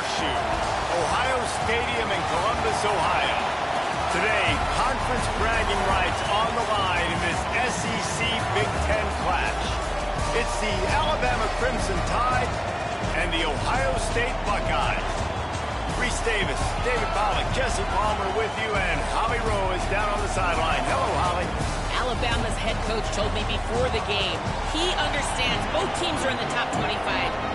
Horseshoe, Ohio Stadium in Columbus, Ohio. Today, conference bragging rights on the line in this SEC Big Ten clash. It's the Alabama Crimson Tide and the Ohio State Buckeyes. Reese Davis, David Pollack, Jesse Palmer with you, and Holly Rowe is down on the sideline. Hello, Holly. Alabama's head coach told me before the game, he understands both teams are in the top 25.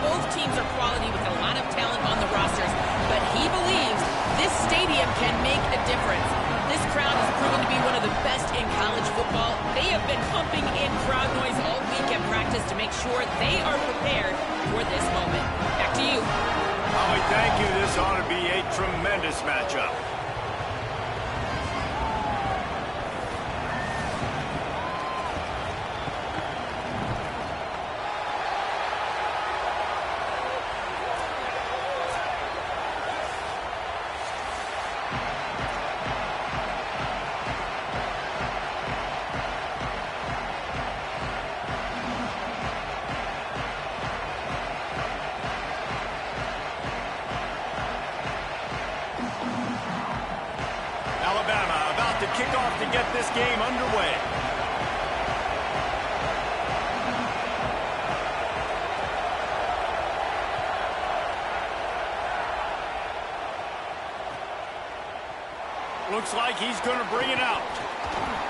Both teams are quality with a lot of talent on the rosters, but he believes this stadium can make a difference. This crowd has proven to be one of the best in college football. They have been pumping in crowd noise all week at practice to make sure they are prepared for this moment. Back to you. Holly, thank you. This ought to be a tremendous matchup. Kickoff to get this game underway. Looks like he's going to bring it out.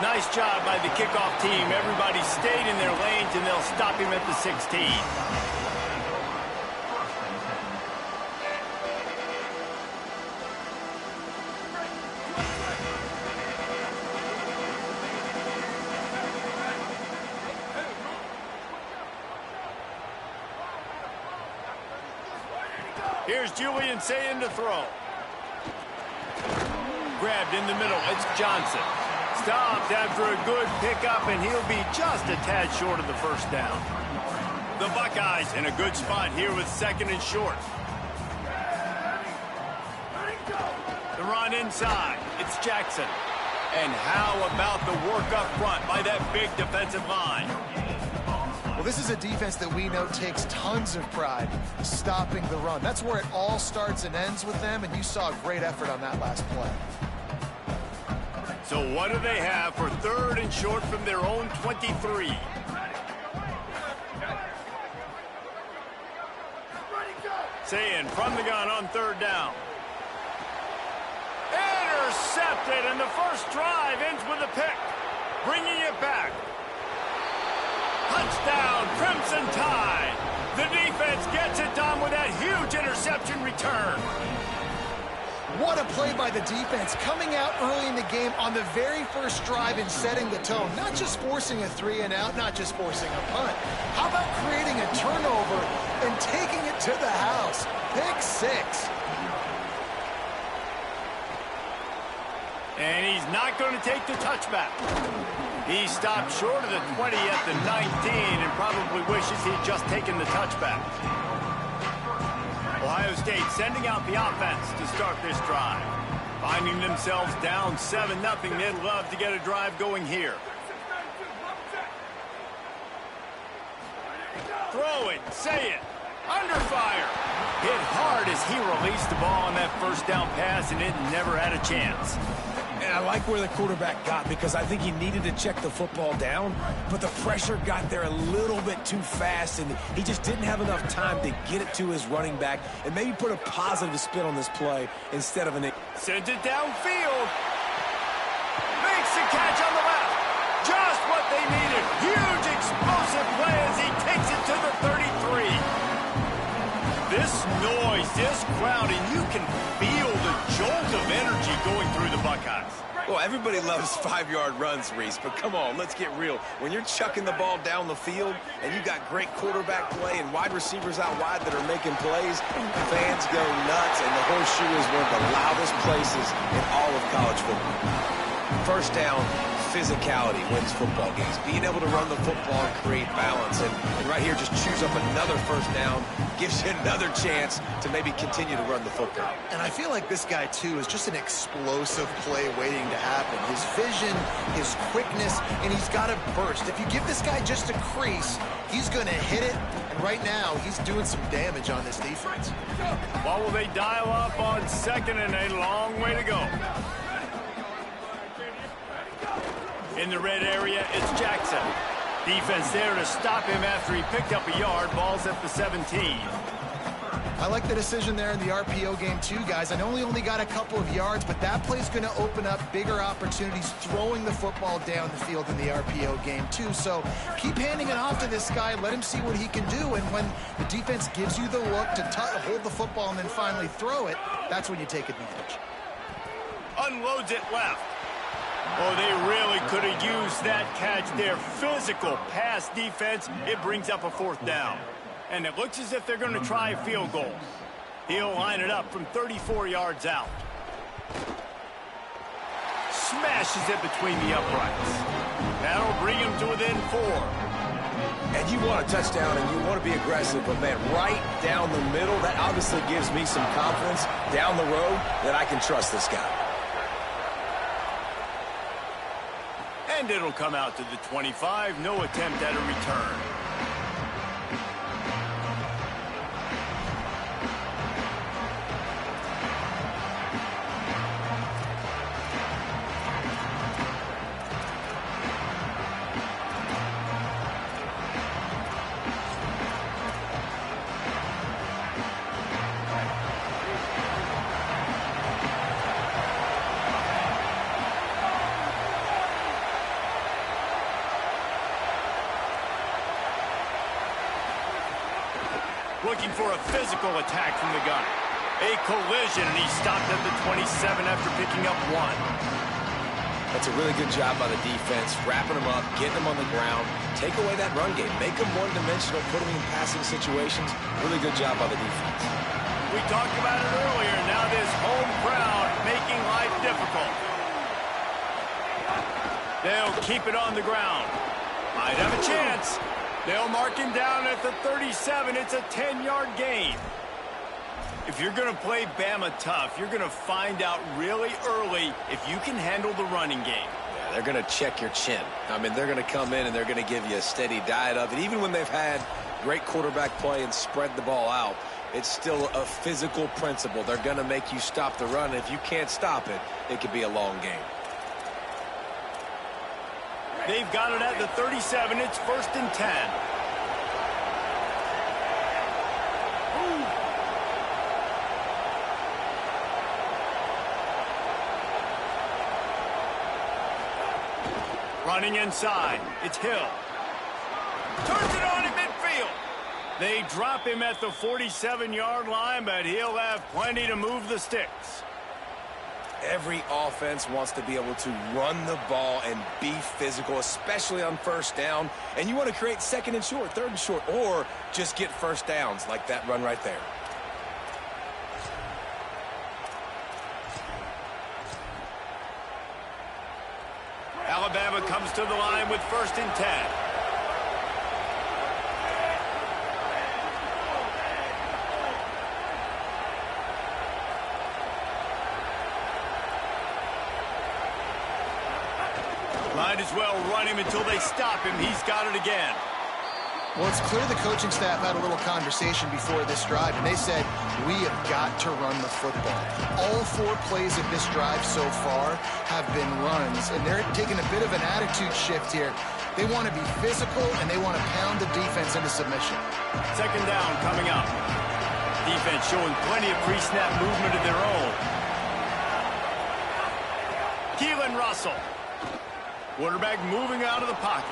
Nice job by the kickoff team. Everybody stayed in their lanes, and they'll stop him at the 16. Here's Julian saying to throw. Grabbed in the middle. It's Johnson. Stopped after a good pickup, and he'll be just a tad short of the first down. The Buckeyes in a good spot here with second and short. The run inside. It's Jackson. And how about the work up front by that big defensive line? Well, this is a defense that we know takes tons of pride stopping the run. That's where it all starts and ends with them, and you saw a great effort on that last play. So what do they have for third and short from their own 23? Saying from the gun on third down. Intercepted, and the first drive ends with a pick. Bringing it back. Touchdown, Crimson Tide. The defense gets it done with that huge interception return. What a play by the defense, coming out early in the game on the very first drive and setting the tone. Not just forcing a 3 and out, not just forcing a punt. How about creating a turnover and taking it to the house? Pick 6. And he's not going to take the touchback. He stopped short of the 20 at the 19 and probably wishes he'd just taken the touchback. Ohio State sending out the offense to start this drive. Finding themselves down 7-0, they'd love to get a drive going here. Throw it, say it, under fire. Hit hard as he released the ball on that first down pass, and it never had a chance. And I like where the quarterback got, because I think he needed to check the football down, but the pressure got there a little bit too fast, and he just didn't have enough time to get it to his running back and maybe put a positive spin on this play instead of an... Sends it downfield. Makes the catch on the left. Just what they needed. Huge explosive play as he takes it to the 33. This noise, this crowd, and you can feel the jolt of energy going through the Buckeyes. Well, everybody loves 5-yard runs, Reese, but come on, let's get real. When you're chucking the ball down the field and you got great quarterback play and wide receivers out wide that are making plays, fans go nuts, and the Horseshoe is one of the loudest places in all of college football. First down, physicality wins football games. Being able to run the football and create balance. And right here, just choose up another first down, gives you another chance to maybe continue to run the football. And I feel like this guy, too, is just an explosive play waiting to happen. His vision, his quickness, and he's got a burst. If you give this guy just a crease, he's going to hit it, and And right now, he's doing some damage on this defense. What will they dial up on second and a long way to go? In the red area, it's Jackson. Defense there to stop him after he picked up a yard. Ball's at the 17. I like the decision there in the RPO game too, guys. I know he only got a couple of yards, but that play's going to open up bigger opportunities throwing the football down the field in the RPO game too. So keep handing it off to this guy. Let him see what he can do. And when the defense gives you the look to hold the football and then finally throw it, that's when you take advantage. Unloads it left. Oh, they really could have used that catch there. Physical pass defense. It brings up a 4th down. And it looks as if they're going to try a field goal. He'll line it up from 34 yards out. Smashes it between the uprights. That'll bring him to within 4. And you want a touchdown and you want to be aggressive, but man, right down the middle, that obviously gives me some confidence down the road that I can trust this guy. And it'll come out to the 25. No attempt at a return. Looking for a physical attack from the gun. A collision, and he stopped at the 27 after picking up 1. That's a really good job by the defense, wrapping them up, getting them on the ground, take away that run game, make them one-dimensional, put them in passing situations. Really good job by the defense. We talked about it earlier. Now this home crowd making life difficult. They'll keep it on the ground. Might have a chance. They'll mark him down at the 37. It's a 10-yard gain. If you're going to play Bama tough, you're going to find out really early if you can handle the running game. Yeah, they're going to check your chin. I mean, they're going to come in and they're going to give you a steady diet of it. Even when they've had great quarterback play and spread the ball out, it's still a physical principle. They're going to make you stop the run. If you can't stop it, it could be a long game. They've got it at the 37. It's 1st and 10. Running inside. It's Hill. Turns it on in midfield. They drop him at the 47-yard line, but he'll have plenty to move the sticks. Every offense wants to be able to run the ball and be physical, especially on 1st down. And you want to create 2nd and short, 3rd and short, or just get 1st downs like that run right there. Alabama comes to the line with 1st and 10. Might as well run him until they stop him. He's got it again. Well, it's clear the coaching staff had a little conversation before this drive, and they said, we have got to run the football. All 4 plays of this drive so far have been runs, and they're taking a bit of an attitude shift here. They want to be physical, and they want to pound the defense into submission. 2nd down coming up. Defense showing plenty of pre-snap movement of their own. Keelan Russell. Quarterback moving out of the pocket.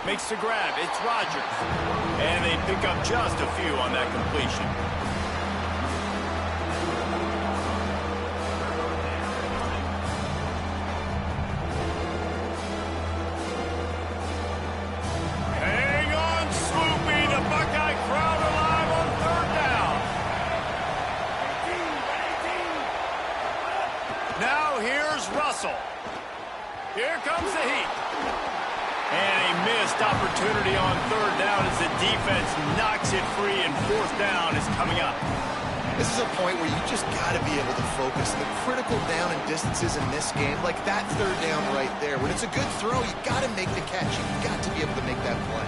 Makes the grab. It's Rodgers. And they pick up just a few on that completion. Hang on, Swoopy. The Buckeye crowd alive on 3rd down. Now here's Russell. Here comes the heat. And a missed opportunity on 3rd down as the defense knocks it free, and 4th down is coming up. This is a point where you just got to be able to focus. The critical down and distances in this game, like that 3rd down right there. When it's a good throw, you got to make the catch. You've got to be able to make that play.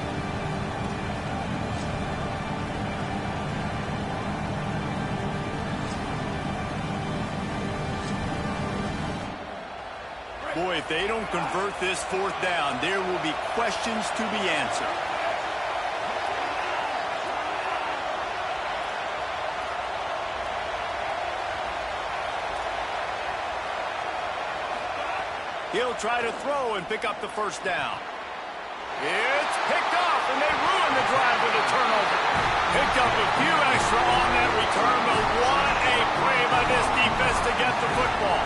Boy, if they don't convert this fourth down, there will be questions to be answered. He'll try to throw and pick up the first down. It's picked off, and they ruin the drive with a turnover. Picked up a few extra on that return, but what a play by this defense to get the football.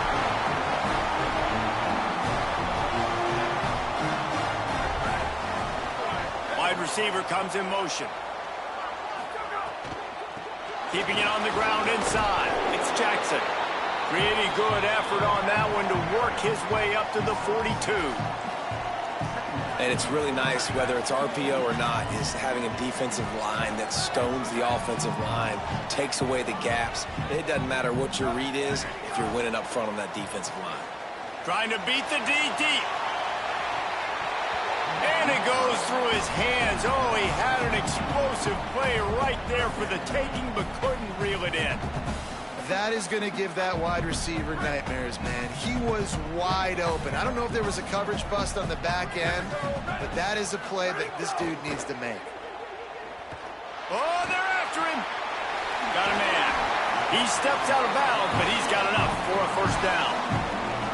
Wide receiver comes in motion. Keeping it on the ground inside. It's Jackson. Pretty good effort on that one to work his way up to the 42. And it's really nice, whether it's RPO or not, is having a defensive line that stones the offensive line, takes away the gaps. It doesn't matter what your read is if you're winning up front on that defensive line. Trying to beat the D deep. And it goes through his hands. Oh, he had an explosive play right there for the taking, but couldn't reel it in. That is going to give that wide receiver nightmares, man. He was wide open. I don't know if there was a coverage bust on the back end, but that is a play that this dude needs to make. Oh, they're after him. Got a man. He steps out of bounds, but he's got enough for a first down.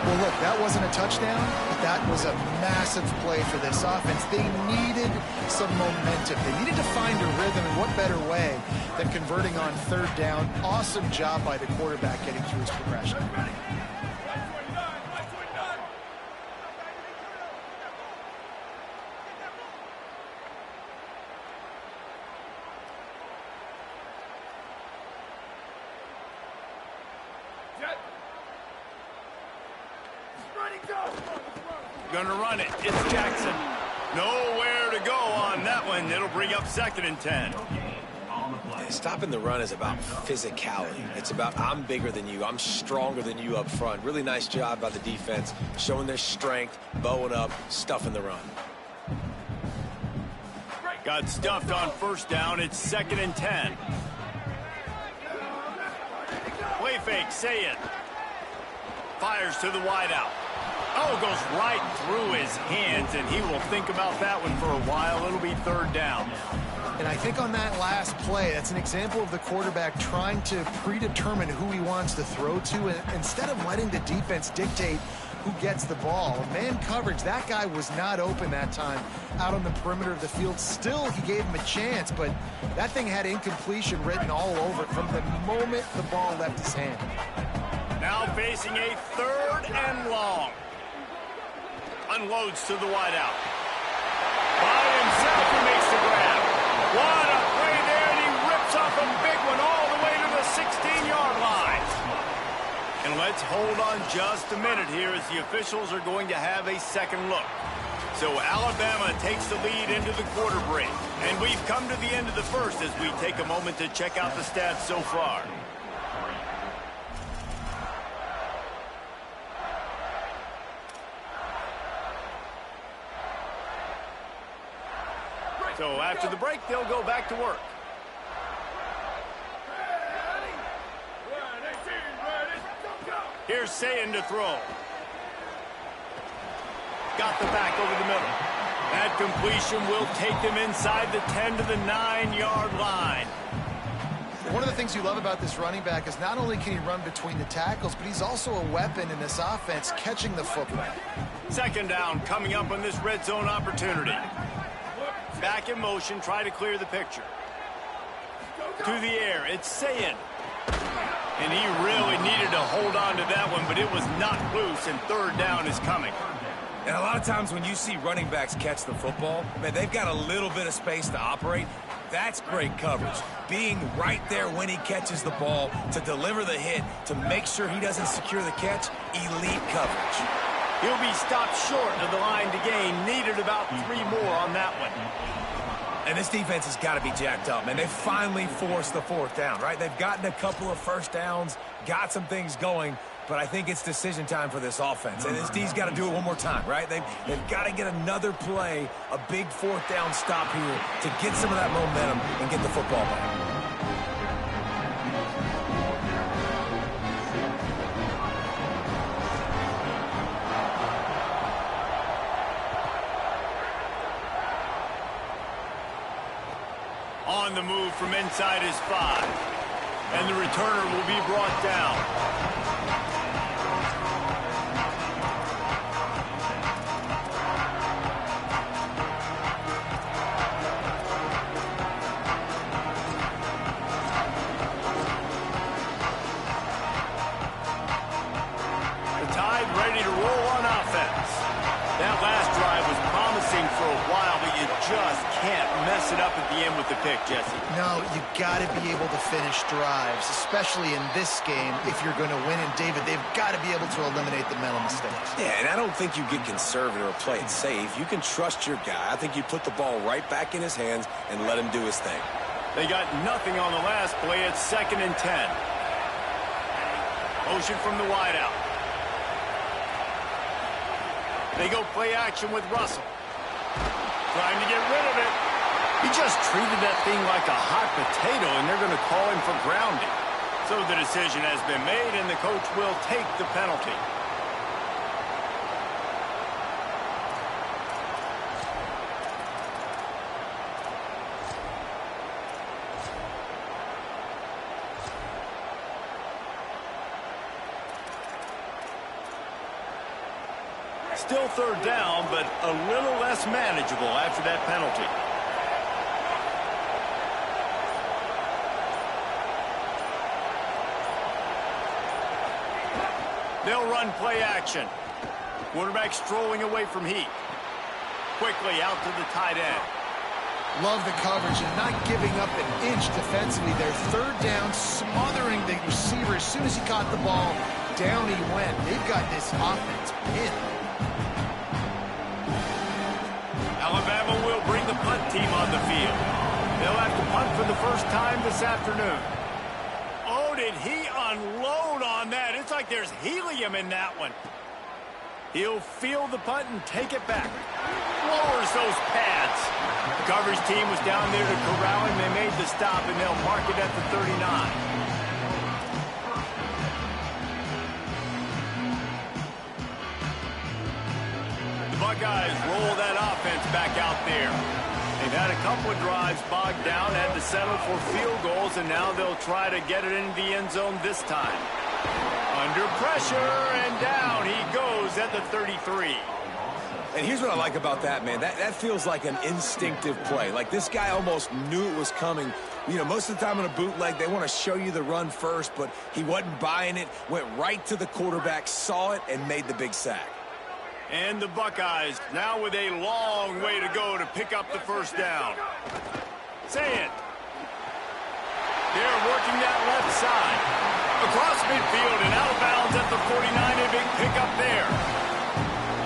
Well, look, that wasn't a touchdown, but that was a massive play for this offense. They needed some momentum. They needed to find a rhythm, and what better way than converting on third down. Awesome job by the quarterback getting through his progression. Gonna run it. It's Jackson. Nowhere to go on that one. It'll bring up 2nd and 10. Stopping the run is about physicality. It's about I'm bigger than you. I'm stronger than you up front. Really nice job by the defense, showing their strength, bowing up, stuffing the run. Got stuffed on first down. It's 2nd and 10. Play fake, say it. Fires to the wideout. Oh, goes right through his hands, and he will think about that one for a while. It'll be 3rd down. And I think on that last play, that's an example of the quarterback trying to predetermine who he wants to throw to, and instead of letting the defense dictate who gets the ball. Man coverage, that guy was not open that time out on the perimeter of the field. Still, he gave him a chance, but that thing had incompletion written all over it from the moment the ball left his hand. Now facing a 3rd and long. Unloads to the wideout. By himself, he makes the grab. What a play there, and he rips off a big one all the way to the 16-yard line. And let's hold on just a minute here as the officials are going to have a second look. So Alabama takes the lead into the quarter break. And we've come to the end of the first as we take a moment to check out the stats so far. So after the break, they'll go back to work. Here's Sayin to throw. Got the back over the middle. That completion will take them inside the 10 to the 9-yard line. One of the things you love about this running back is not only can he run between the tackles, but he's also a weapon in this offense, catching the football. 2nd down coming up on this red zone opportunity. Back in motion, try to clear the picture. To the air, it's Sayin. And he really needed to hold on to that one, but it was not loose, and 3rd down is coming. And a lot of times when you see running backs catch the football, man, they've got a little bit of space to operate. That's great coverage. Being right there when he catches the ball to deliver the hit, to make sure he doesn't secure the catch, elite coverage. He'll be stopped short of the line to gain. Needed about 3 more on that one. And this defense has got to be jacked up, man. They finally forced the 4th down, right? They've gotten a couple of first downs, got some things going, but I think it's decision time for this offense. And this D's got to do it one more time, right? They've got to get another play, a big 4th down stop here to get some of that momentum and get the football back. the move from inside his 5. And the returner will be brought down. Ready to roll on offense. That last drive was promising for a while, but you just can't mess it up at the end with the pick, Jesse. No, you got to be able to finish drives, especially in this game if you're going to win. And, David, they've got to be able to eliminate the mental mistakes. Yeah, and I don't think you get conservative or play it safe. You can trust your guy. I think you put the ball right back in his hands and let him do his thing. They got nothing on the last play. It's 2nd and 10. Motion from the wideout. They go play action with Russell. Trying to get rid of it. He just treated that thing like a hot potato, and they're going to call him for grounding. So the decision has been made, and the coach will take the penalty. Still 3rd down, but a little less manageable after that penalty. They'll run play action. Quarterback strolling away from heat. Quickly out to the tight end. Love the coverage and not giving up an inch defensively. They're 3rd down, smothering the receiver. As soon as he caught the ball, down he went. They've got this offense pinned. Alabama will bring the punt team on the field. They'll have to punt for the first time this afternoon. Oh, did he unload on that? It's like there's helium in that one. He'll field the punt and take it back. Lowers those pads. The coverage team was down there to corral him. They made the stop, and they'll mark it at the 39. Buckeyes roll that offense back out there. They've had a couple of drives bogged down, had to settle for field goals, and now they'll try to get it into the end zone this time. Under pressure, and down he goes at the 33. And here's what I like about that, man. That feels like an instinctive play. Like this guy almost knew it was coming. You know, most of the time in a bootleg, they want to show you the run first, but he wasn't buying it, went right to the quarterback, saw it, and made the big sack. And the Buckeyes now with a long way to go to pick up the first down. Say it. They're working that left side. Across midfield and out of bounds at the 49. A big pickup there.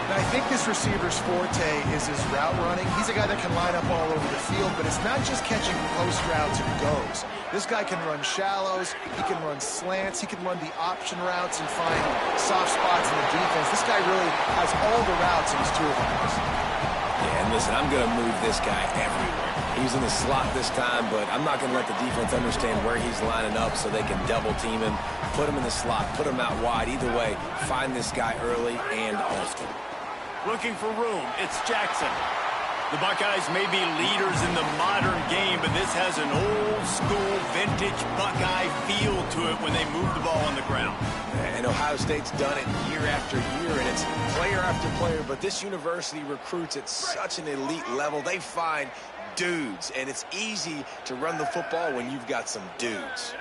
Now, I think this receiver's forte is his route running. He's a guy that can line up all over the field, but it's not just catching post routes and goes. This guy can run shallows, he can run slants, he can run the option routes and find soft spots in the defense. This guy really has all the routes in his toolbox. Yeah, and listen, I'm going to move this guy everywhere. He's in the slot this time, but I'm not going to let the defense understand where he's lining up so they can double team him, put him in the slot, put him out wide. Either way, find this guy early and often. Looking for room, it's Jackson. The Buckeyes may be leaders in the modern game, but this has an old-school, vintage Buckeye feel to it when they move the ball on the ground. And Ohio State's done it year after year, and it's player after player, but this university recruits at such an elite level. They find dudes, and it's easy to run the football when you've got some dudes.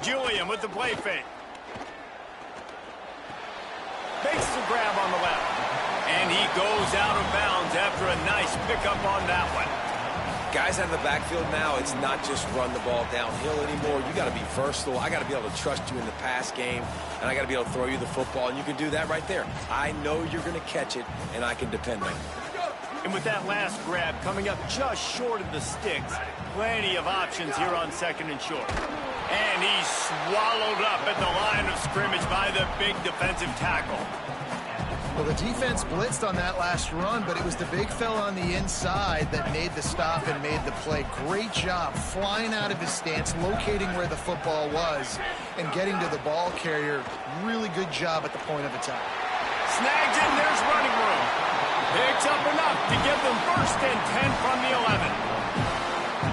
Julian with the play fake. Makes the grab on the left. And he goes out of bounds after a nice pickup on that one. Guys out of the backfield now, it's not just run the ball downhill anymore. You got to be versatile. I got to be able to trust you in the pass game, and I got to be able to throw you the football, and you can do that right there. I know you're going to catch it, and I can depend on you. And with that last grab coming up just short of the sticks, plenty of options here on 2nd and short. And he's swallowed up at the line of scrimmage by the big defensive tackle. Well, the defense blitzed on that last run, but it was the big fella on the inside that made the stop and made the play. Great job flying out of his stance, locating where the football was, and getting to the ball carrier. Really good job at the point of attack. Snags in, there's running room. Picks up enough to give them 1st and 10 from the 11.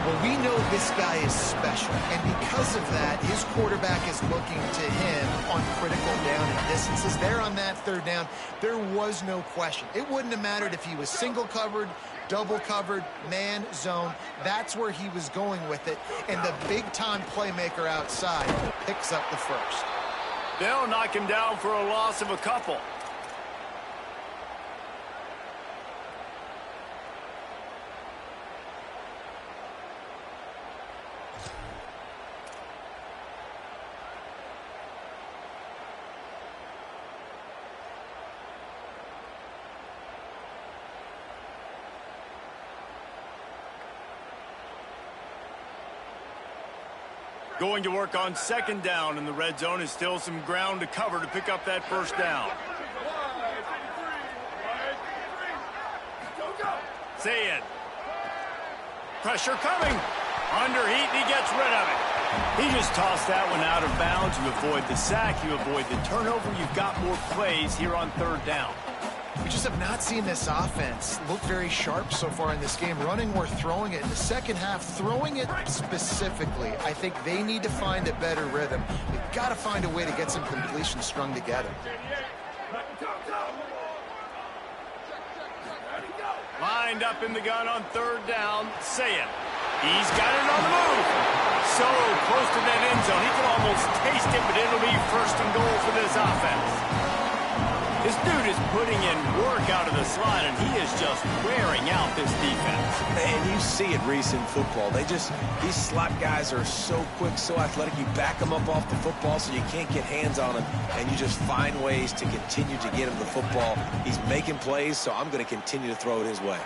Well, we know this guy is special, and because of that, his quarterback is looking to him on critical down and distances. There on that 3rd down, there was no question. It wouldn't have mattered if he was single covered, double covered, man, zone. That's where he was going with it, and the big-time playmaker outside picks up the 1st. They'll knock him down for a loss of a couple. Going to work on 2nd down in the red zone. Is still some ground to cover to pick up that 1st down. Say it. Pressure coming. Under heat, and he gets rid of it. He just tossed that one out of bounds. You avoid the sack, you avoid the turnover. You've got more plays here on 3rd down. We just have not seen this offense look very sharp so far in this game, running or throwing it. In the second half, throwing it specifically, I think they need to find a better rhythm. They've got to find a way to get some completions strung together. Lined up in the gun on 3rd down. Say it. He's got it on the move. So close to that end zone. He can almost taste it, but it'll be 1st and goal for this offense. This dude is putting in work out of the slot, and he is just wearing out this defense. And you see it, Reese, in football. These slot guys are so quick, so athletic. You back them up off the football so you can't get hands on him, and you just find ways to continue to get him the football. He's making plays, so I'm going to continue to throw it his way.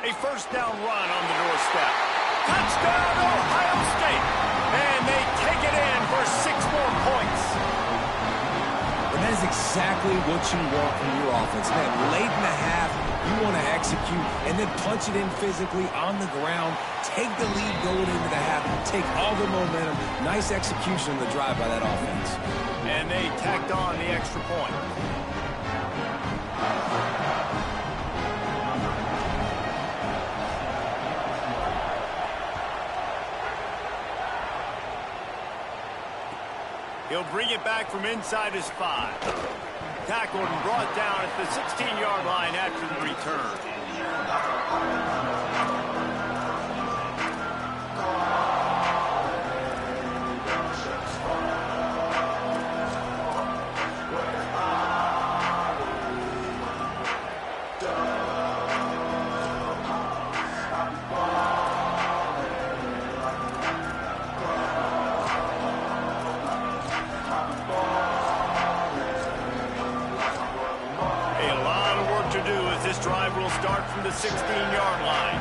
A 1st down run on the doorstep. Touchdown, Ohio State! And they take it in for 6 more points. And that is exactly what you want from your offense. Man, late in the half, you want to execute and then punch it in physically on the ground, take the lead going into the half, take all the momentum. Nice execution of the drive by that offense. And they tacked on the extra point. He'll bring it back from inside his 5. Tackled and brought down at the 16-yard line after the return. Drive will start from the 16-yard line.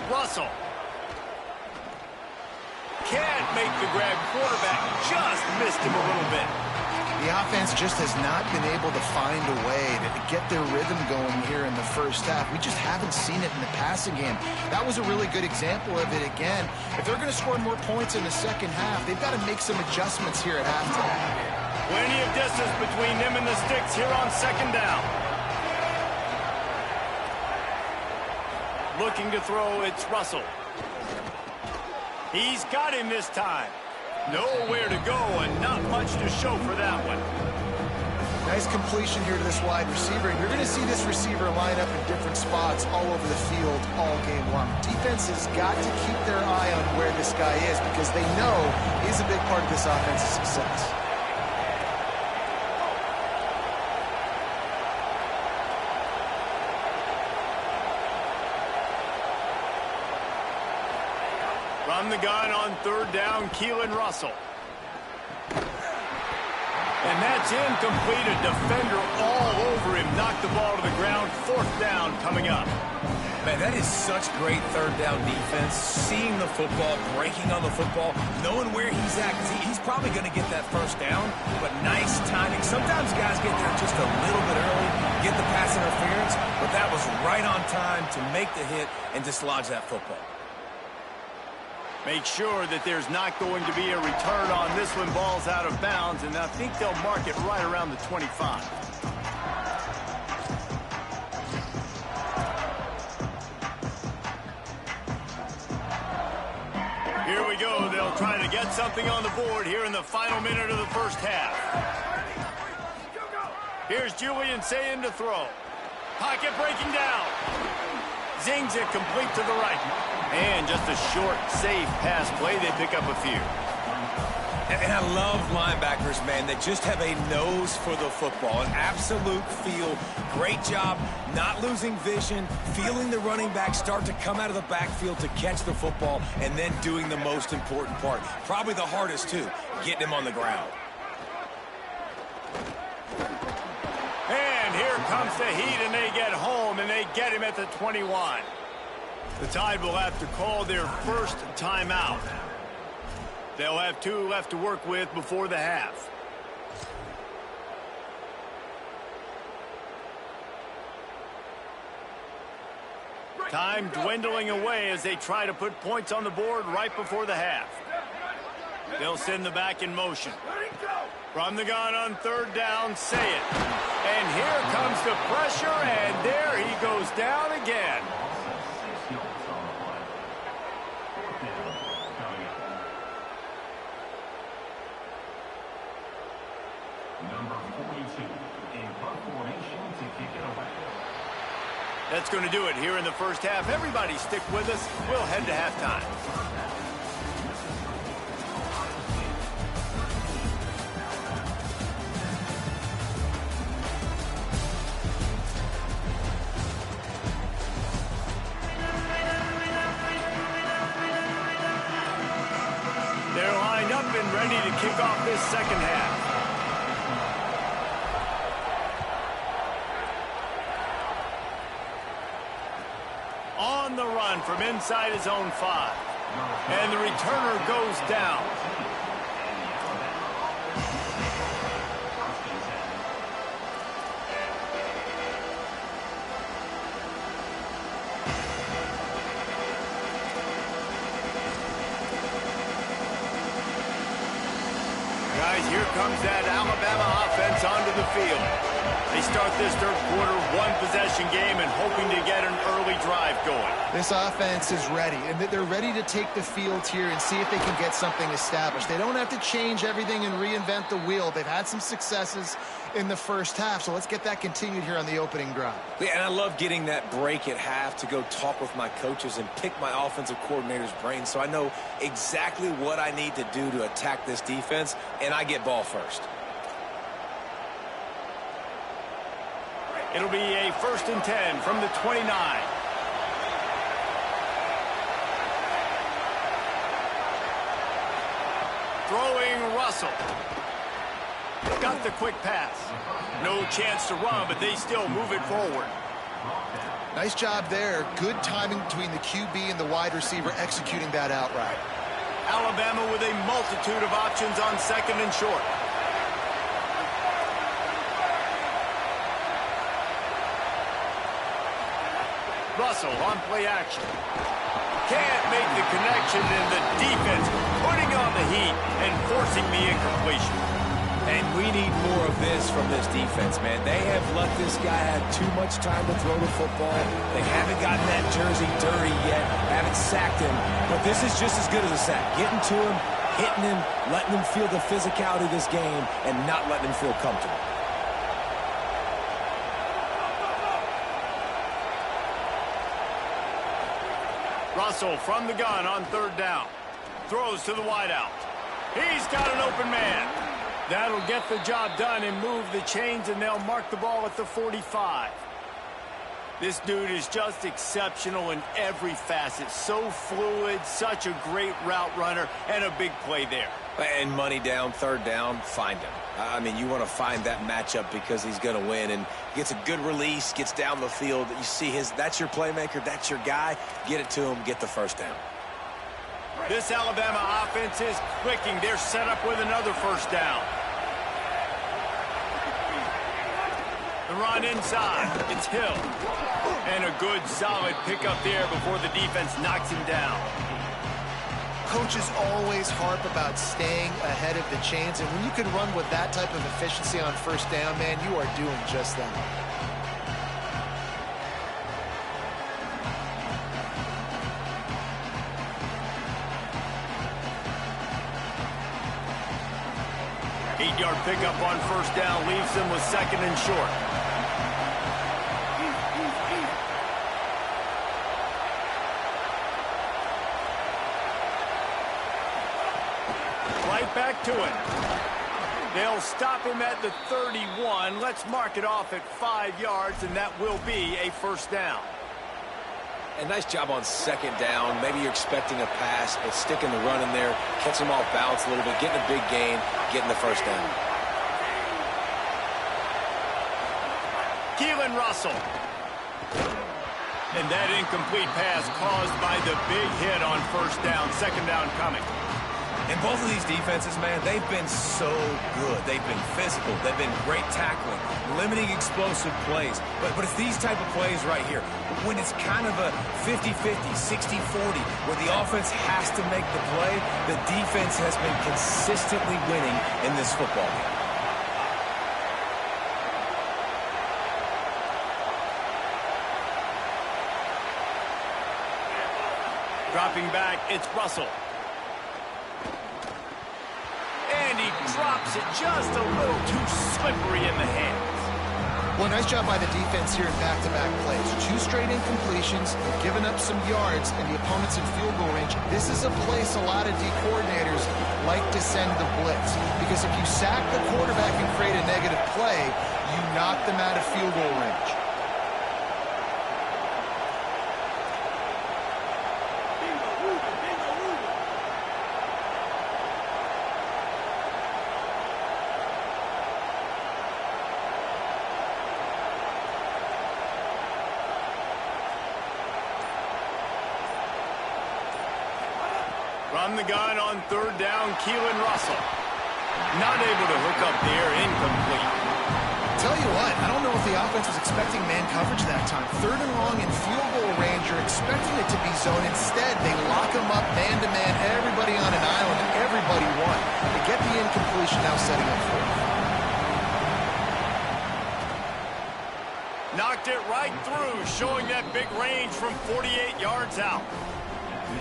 Russell can't make the grab. Quarterback just missed him a little bit. The offense just has not been able to find a way to get their rhythm going here in the 1st half. We just haven't seen it in the passing game. That was a really good example of it again. If they're going to score more points in the 2nd half, they've got to make some adjustments here at halftime. Plenty of distance between them and the sticks here on 2nd down. Looking to throw, it's Russell. He's got him this time. Nowhere to go and not much to show for that one. Nice completion here to this wide receiver. And you're going to see this receiver line up in different spots all over the field all game long. Defense has got to keep their eye on where this guy is because they know he's a big part of this offense's success. From the gun on 3rd down, Keelan Russell. And that's incomplete. A defender all over him. Knocked the ball to the ground. 4th down coming up. Man, that is such great 3rd down defense. Seeing the football, breaking on the football, knowing where he's at. He's probably going to get that 1st down, but nice timing. Sometimes guys get there just a little bit early, get the pass interference, but that was right on time to make the hit and dislodge that football. Make sure that there's not going to be a return on this one. Ball's out of bounds, and I think they'll mark it right around the 25. Here we go. They'll try to get something on the board here in the final minute of the first half. Here's Julian saying to throw. Pocket breaking down. Zings it complete to the right. And just a short, safe pass play. They pick up a few. And I love linebackers, man, that just have a nose for the football, an absolute feel. Great job not losing vision, feeling the running back start to come out of the backfield to catch the football, and then doing the most important part. Probably the hardest, too, getting him on the ground. And here comes the heat, and they get home, and they get him at the 21. The Tide will have to call their first timeout. They'll have 2 left to work with before the half. Time dwindling away as they try to put points on the board right before the half. They'll send the back in motion. From the gun on third down, say it. And here comes the pressure, and there he goes down again. That's going to do it here in the first half. Everybody stick with us. We'll head to halftime. They're lined up and ready to kick off this second half. On the run from inside his own 5. And the returner goes down. Guys, here comes that Alabama offense onto the field. They start this third quarter one-possession game and hoping to get an early drive going. This offense is ready, and they're ready to take the field here and see if they can get something established. They don't have to change everything and reinvent the wheel. They've had some successes in the first half, so let's get that continued here on the opening drive. Yeah, and I love getting that break at half to go talk with my coaches and pick my offensive coordinator's brain so I know exactly what I need to do to attack this defense, and I get ball first. It'll be a 1st and 10 from the 29. Throwing Russell. Got the quick pass. No chance to run, but they still move it forward. Nice job there. Good timing between the QB and the wide receiver executing that outright. Alabama with a multitude of options on 2nd and short. Russell on play action. Can't make the connection, and the defense putting on the heat and forcing the incompletion. And we need more of this from this defense, man. They have let this guy have too much time to throw the football. They haven't gotten that jersey dirty yet, haven't sacked him. But this is just as good as a sack. Getting to him, hitting him, letting him feel the physicality of this game, and not letting him feel comfortable. Russell from the gun on third down. Throws to the wideout. He's got an open man. That'll get the job done and move the chains, and they'll mark the ball at the 45. This dude is just exceptional in every facet. So fluid, such a great route runner, and a big play there. And money down, third down, find him. I mean, you want to find that matchup because he's going to win, and gets a good release, gets down the field. You see that's your playmaker, that's your guy. Get it to him, get the first down. This Alabama offense is clicking. They're set up with another first down. The run inside. It's Hill. And a good, solid pickup there before the defense knocks him down. coaches always harp about staying ahead of the chains, and when you can run with that type of efficiency on first down, man, you are doing just that. Eight-yard pickup on first down leaves them with second and short. Right back to it. They'll stop him at the 31. Let's mark it off at 5 yards, and that will be a first down. And nice job on second down. Maybe you're expecting a pass, but sticking the run in there, catch them off balance a little bit, getting a big gain, getting the first down. Keelan Russell. And that incomplete pass caused by the big hit on first down. Second down coming. And both of these defenses, man, they've been so good. They've been physical. They've been great tackling, limiting explosive plays. But it's these type of plays right here, when it's kind of a 50-50, 60-40, where the offense has to make the play, the defense has been consistently winning in this football game. Dropping back, it's Russell. And he drops it just a little too slippery in the hands. Well, nice job by the defense here in back-to-back plays. 2 straight incompletions, giving up some yards, and the opponent's in field goal range. This is a place a lot of D coordinators like to send the blitz, because if you sack the quarterback and create a negative play, you knock them out of field goal range. From the gun on third down, Keelan Russell. Not able to hook up there, incomplete. Tell you what, I don't know if the offense was expecting man coverage that time. Third and long in field goal range, you're expecting it to be zone. Instead, they lock him up man-to-man, everybody on an island, and everybody won. They get the incompletion, now setting up fourth. Knocked it right through, showing that big range from 48 yards out.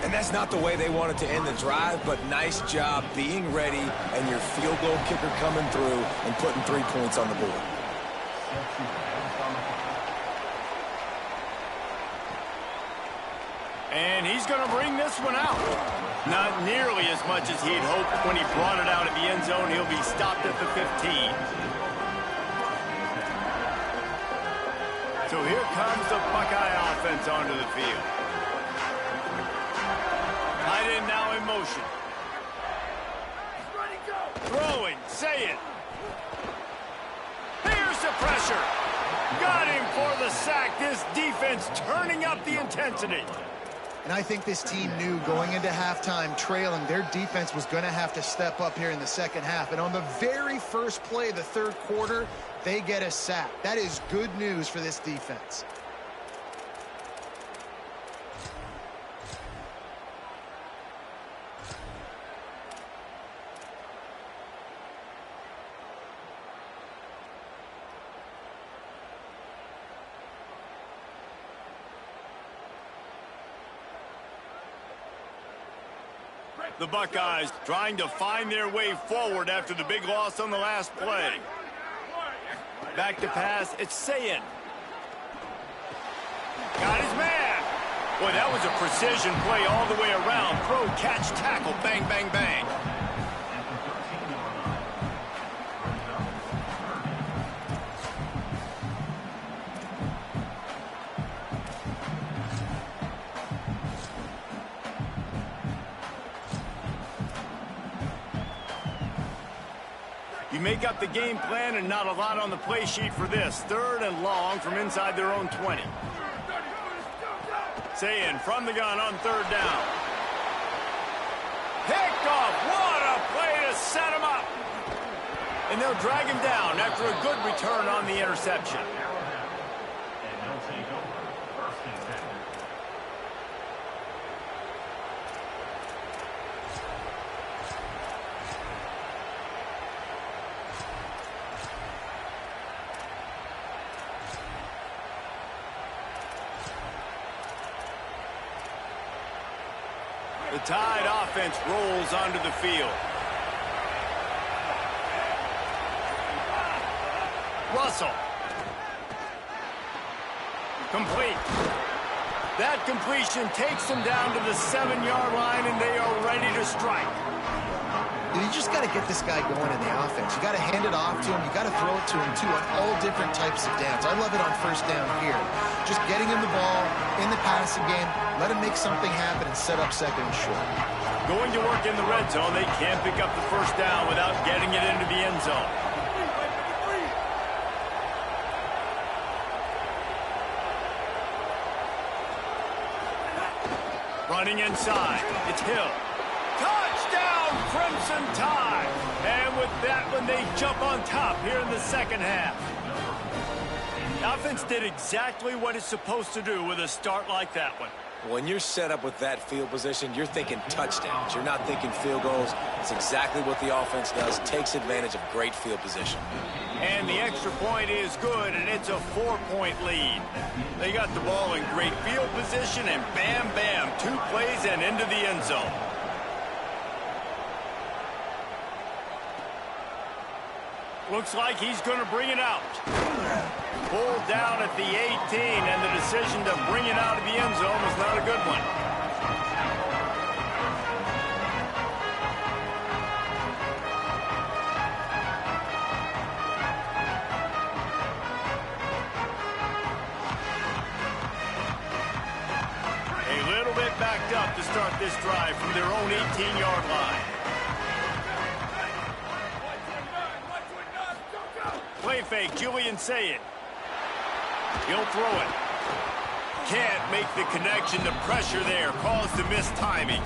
And that's not the way they wanted to end the drive, but nice job being ready and your field goal kicker coming through and putting 3 points on the board. And he's going to bring this one out. Not nearly as much as he'd hoped when he brought it out of the end zone. He'll be stopped at the 15. So here comes the Buckeye offense onto the field. Tight end now in motion. Throwing, say it. Here's the pressure. Got him for the sack. This defense turning up the intensity. And I think this team knew going into halftime trailing, their defense was going to have to step up here in the second half. And on the very first play of the third quarter, they get a sack. That is good news for this defense. The Buckeyes trying to find their way forward after the big loss on the last play. Back to pass, it's Sayin. Got his man. Boy, that was a precision play all the way around. Throw, catch, tackle, bang, bang, bang. You make up the game plan and not a lot on the play sheet for this. Third and long from inside their own 20. Sayin from the gun on third down. Picked off. What a play to set him up. And they'll drag him down after a good return on the interception. The Tide offense rolls onto the field. Russell. Complete. That completion takes them down to the 7-yard line, and they are ready to strike. You just got to get this guy going in the offense. You got to hand it off to him. You got to throw it to him, too, on all different types of downs. I love it on first down here. Just getting him the ball in the passing game, let him make something happen and set up second and short. Going to work in the red zone, they can't pick up the first down without getting it into the end zone. Running inside, it's Hill. Touchdown, Crimson Tide! And with that one, they jump on top here in the second half. The offense did exactly what it's supposed to do with a start like that one. When you're set up with that field position, you're thinking touchdowns. You're not thinking field goals. It's exactly what the offense does. Takes advantage of great field position. And the extra point is good, and it's a 4-point lead. They got the ball in great field position, and bam, bam, 2 plays and into the end zone. Looks like he's going to bring it out. Pulled down at the 18, and the decision to bring it out of the end zone was not a good one. A little bit backed up to start this drive from their own 18-yard line. Play fake, Julian Say it. He'll throw it. Can't make the connection. The pressure there caused the missed timing.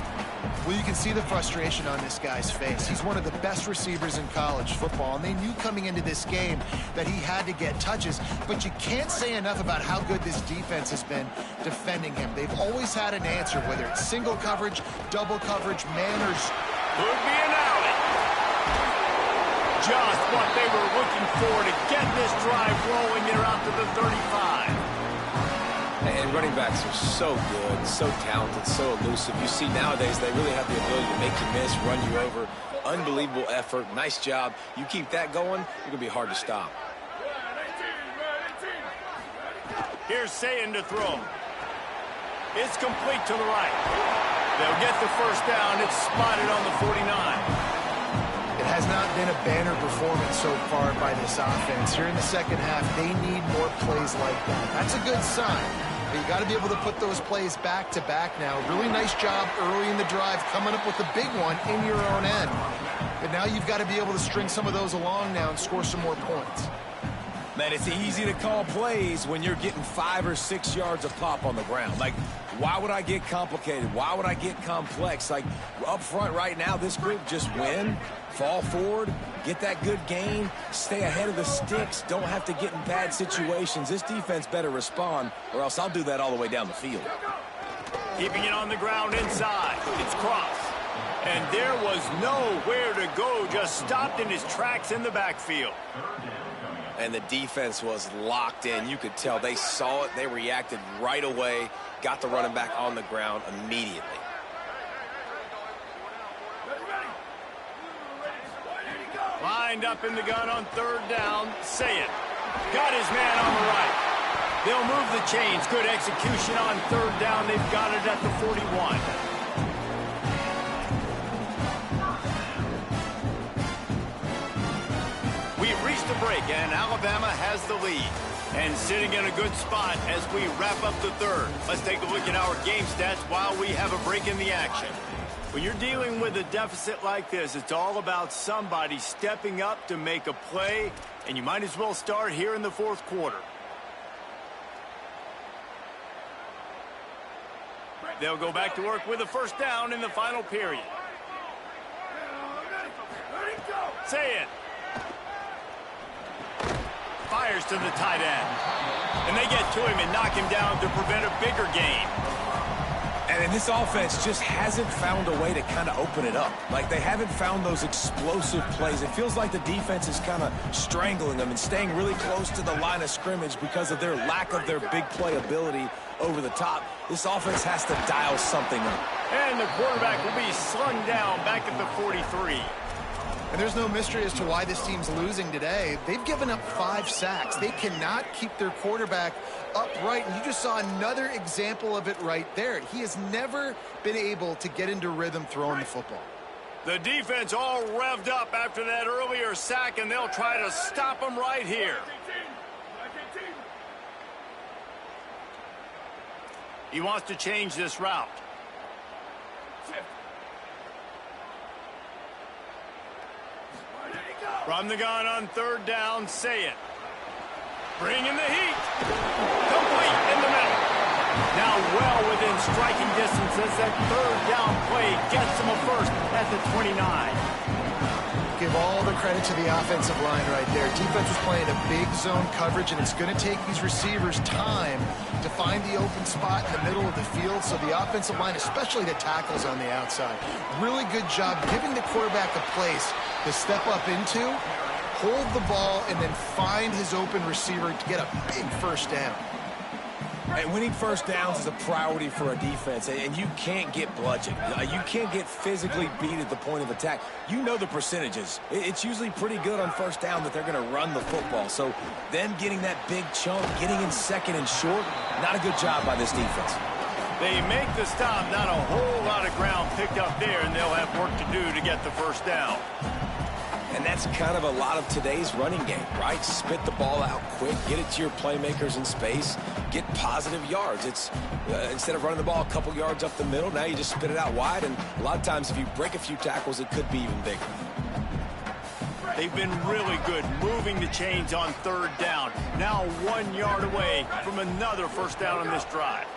Well, you can see the frustration on this guy's face. He's one of the best receivers in college football, and they knew coming into this game that he had to get touches, but you can't say enough about how good this defense has been defending him. They've always had an answer, whether it's single coverage, double coverage, man, or... Could be an alley. Just what they were looking for to get this drive rolling. They're out to the 35. And running backs are so good, so talented, so elusive. You see nowadays they really have the ability to make you miss, run you over. Unbelievable effort. Nice job. You keep that going, you're going to be hard to stop. Here's Sayin to throw. It's complete to the right. They'll get the first down. It's spotted on the 49. It has not been a banner performance so far by this offense. Here in the second half, they need more plays like that. That's a good sign. But you got to be able to put those plays back to back now. Really nice job early in the drive coming up with a big one in your own end. But now you've got to be able to string some of those along now and score some more points. Man, it's easy to call plays when you're getting 5 or 6 yards of pop on the ground. Like, why would I get complicated? Why would I get complex? Like, up front right now, this group just win, fall forward, get that good gain, stay ahead of the sticks, don't have to get in bad situations. This defense better respond, or else I'll do that all the way down the field. Keeping it on the ground inside. It's Cross. And there was nowhere to go, just stopped in his tracks in the backfield. And the defense was locked in. You could tell they saw it. They reacted right away. Got the running back on the ground immediately. Lined up in the gun on third down. Say it. Got his man on the right. They'll move the chains. Good execution on third down. They've got it at the 41. We've reached a break, and Alabama has the lead. And sitting in a good spot as we wrap up the third. Let's take a look at our game stats while we have a break in the action. When you're dealing with a deficit like this, it's all about somebody stepping up to make a play, and you might as well start here in the fourth quarter. They'll go back to work with a first down in the final period. Say it. Fires to the tight end. And they get to him and knock him down to prevent a bigger gain. And And this offense just hasn't found a way to kind of open it up. Like, they haven't found those explosive plays. It feels like the defense is kind of strangling them and staying really close to the line of scrimmage because of their lack of their big play ability over the top. This offense has to dial something up. And the quarterback will be slung down back at the 43. And there's no mystery as to why this team's losing today. They've given up 5 sacks. They cannot keep their quarterback upright. And you just saw another example of it right there. He has never been able to get into rhythm throwing the football. The defense all revved up after that earlier sack, and they'll try to stop him right here. He wants to change this route. From the gun on 3rd down, say it. Bring in the heat. Complete in the middle. Now well within striking distance as that 3rd down play gets him a first at the 29. Give all the credit to the offensive line right there. Defense was playing a big zone coverage, and it's going to take these receivers time to find the open spot in the middle of the field. So the offensive line, especially the tackles on the outside, really good job giving the quarterback a place to step up into, hold the ball, and then find his open receiver to get a big first down. And winning first downs is a priority for a defense, and you can't get bludgeoned. You can't get physically beat at the point of attack. You know the percentages. It's usually pretty good on first down that they're going to run the football. So then getting that big chunk, getting in 2nd and short, not a good job by this defense. They make the stop, not a whole lot of ground picked up there, and they'll have work to do to get the first down. And that's kind of a lot of today's running game, right? Spit the ball out quick, get it to your playmakers in space, get positive yards. It's instead of running the ball a couple yards up the middle, now you just spit it out wide, and a lot of times if you break a few tackles, it could be even bigger. They've been really good moving the chains on 3rd down. Now 1 yard away from another first down on this drive.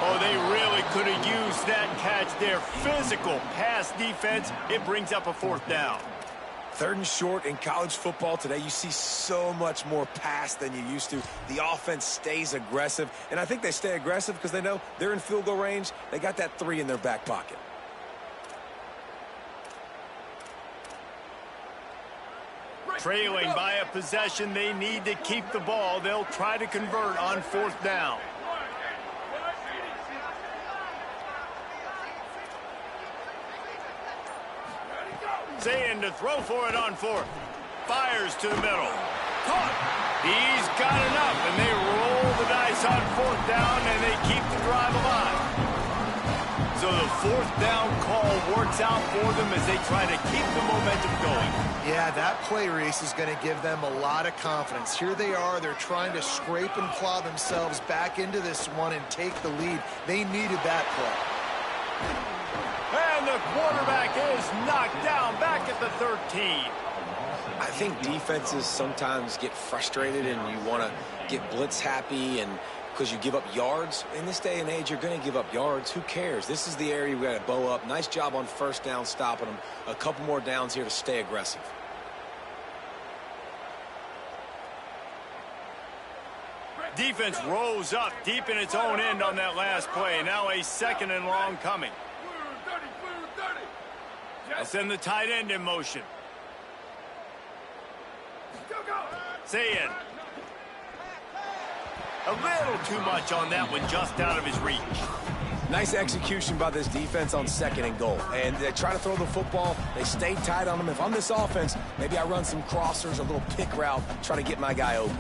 Oh, they really could have used that catch there. Physical pass defense. It brings up a 4th down. 3rd and short in college football today, you see so much more pass than you used to. The offense stays aggressive, and I think they stay aggressive because they know they're in field goal range. They got that 3 in their back pocket. Trailing by a possession, they need to keep the ball. They'll try to convert on 4th down. Saying to throw for it on 4th. Fires to the middle. Caught. He's got enough, and they roll the dice on 4th down, and they keep the drive alive. So the 4th down call works out for them as they try to keep the momentum going. Yeah, that play, Reese, is going to give them a lot of confidence. Here they are. They're trying to scrape and claw themselves back into this one and take the lead. They needed that play. And the quarterback is knocked down back at the 13. I think defenses sometimes get frustrated and you want to get blitz happy and because you give up yards. In this day and age, you're going to give up yards. Who cares? This is the area we got to bow up. Nice job on first down stopping them. A couple more downs here to stay aggressive. Defense rose up deep in its own end on that last play. Now a 2nd and long coming. They'll send the tight end in motion. Say it. A little too much on that one, just out of his reach. Nice execution by this defense on 2nd and goal. And they try to throw the football. They stay tight on them. If I'm this offense, maybe I run some crossers, a little pick route, try to get my guy open.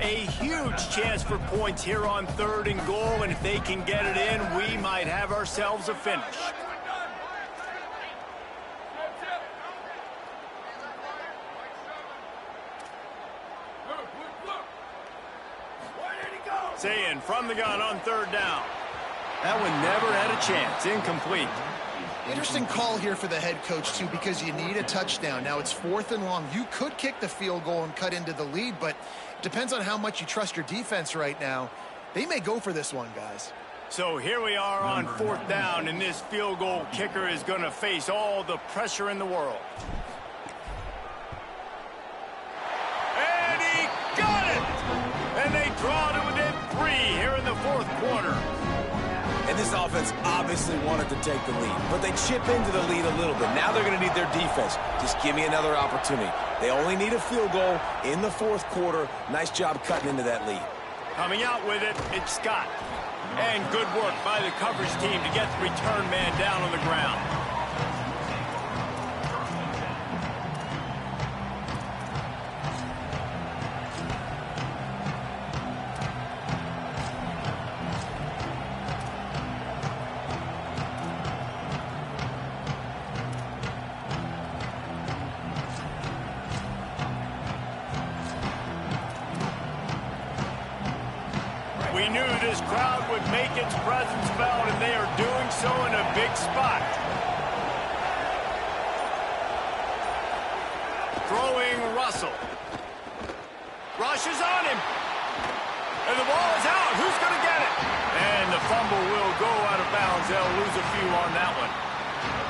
A huge chance for points here on 3rd and goal, and if they can get it in, we might have ourselves a finish. Saying from the gun on 3rd down. That one never had a chance. Incomplete. Interesting call here for the head coach, too, because you need a touchdown. Now, it's 4th and long. You could kick the field goal and cut into the lead, but it depends on how much you trust your defense right now. They may go for this one, guys. So here we are on 4th down, and this field goal kicker is going to face all the pressure in the world. And he got it! And they draw to within 3 here in the 4th quarter. And this offense obviously wanted to take the lead, but they chip into the lead a little bit. Now they're going to need their defense. Just give me another opportunity. They only need a field goal in the 4th quarter. Nice job cutting into that lead. Coming out with it, it's Scott. And good work by the coverage team to get the return man down on the ground. We knew this crowd would make its presence felt, and they are doing so in a big spot. Throwing Russell. Rush is on him. And the ball is out. Who's going to get it? And the fumble will go out of bounds. They'll lose a few on that one.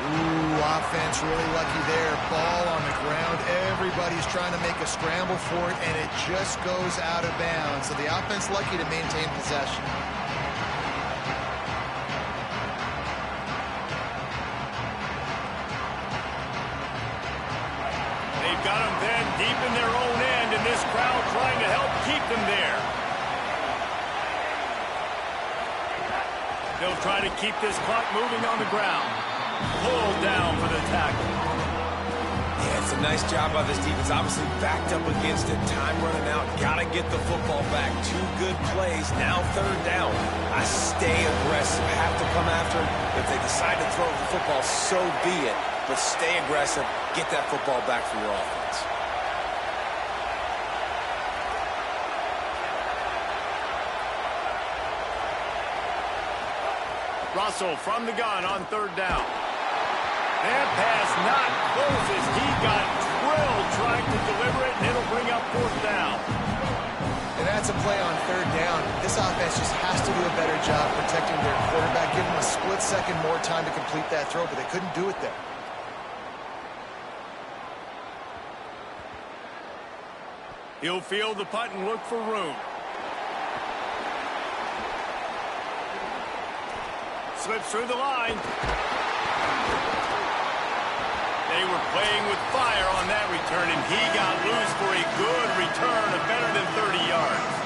Ooh, offense really lucky there. Ball on the ground. Everybody's trying to make a scramble for it, and it just goes out of bounds. So the offense lucky to maintain possession. They've got them then deep in their own end, and this crowd trying to help keep them there. They'll try to keep this clock moving on the ground. Pulled down for the tackle. Yeah, it's a nice job by this defense. Obviously backed up against it. Time running out. Got to get the football back. 2 good plays. Now 3rd down. I stay aggressive. Have to come after him. If they decide to throw the football, so be it. But stay aggressive. Get that football back for your offense. Russell from the gun on 3rd down. That pass not close as he got drilled trying to deliver it, and it'll bring up 4th down. And that's a play on 3rd down. This offense just has to do a better job protecting their quarterback. Give them a split second more time to complete that throw, but they couldn't do it there. He'll field the punt and look for room. Slips through the line. They were playing with fire on that return, and he got loose for a good return of better than 30 yards.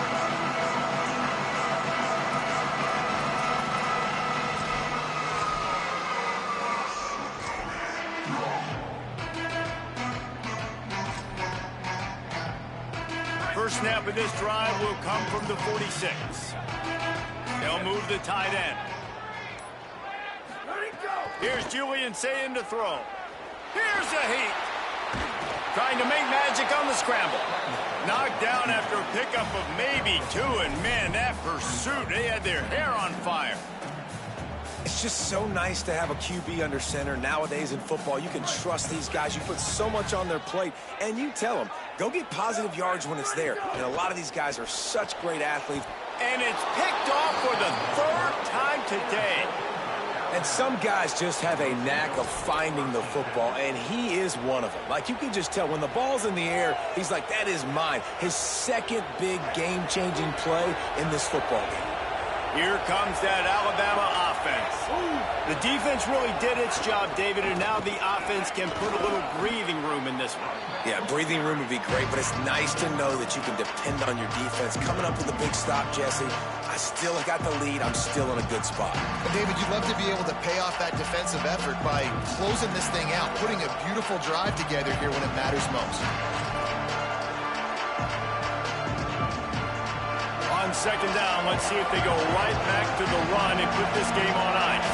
First snap of this drive will come from the 46. They'll move the tight end. Here's Julian saying to throw. Here's a heat. Trying to make magic on the scramble. Knocked down after a pickup of maybe 2, and man, that pursuit, they had their hair on fire. It's just so nice to have a QB under center. Nowadays in football, you can trust these guys. You put so much on their plate, and you tell them, go get positive yards when it's there. And a lot of these guys are such great athletes. And it's picked off for the 3rd time today. And some guys just have a knack of finding the football, and he is one of them. Like, you can just tell when the ball's in the air, he's like, that is mine. His second big game-changing play in this football game. Here comes that Alabama offense. The defense really did its job, David, and now the offense can put a little breathing room in this one. Yeah, breathing room would be great, but it's nice to know that you can depend on your defense. Coming up with a big stop, Jesse, I still got the lead. I'm still in a good spot. David, you'd love to be able to pay off that defensive effort by closing this thing out, putting a beautiful drive together here when it matters most. On 2nd down, let's see if they go right back to the run and put this game on ice.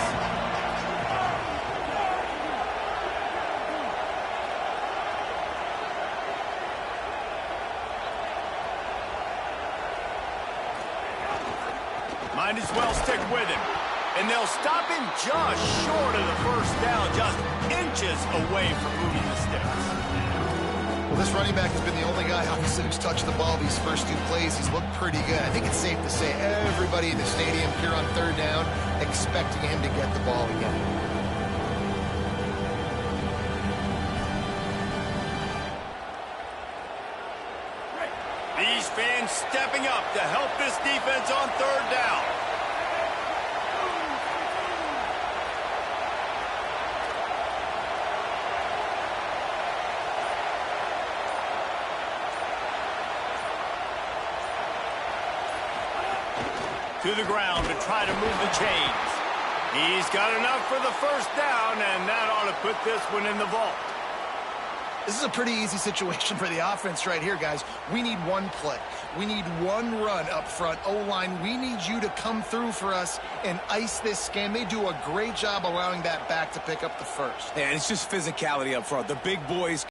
Might as well stick with him. And they'll stop him just short of the first down, just inches away from moving the sticks. Well, this running back has been the only guy obviously who's touched the ball these first two plays. He's looked pretty good. I think it's safe to say everybody in the stadium here on third down expecting him to get the ball again. These fans stepping up to help this defense on third down. To the ground to try to move the chains. He's got enough for the first down, and that ought to put this one in the vault. This is a pretty easy situation for the offense right here, guys. We need one play. We need one run up front. O-line, we need you to come through for us and ice this game. They do a great job allowing that back to pick up the first. And it's just physicality up front. The big boys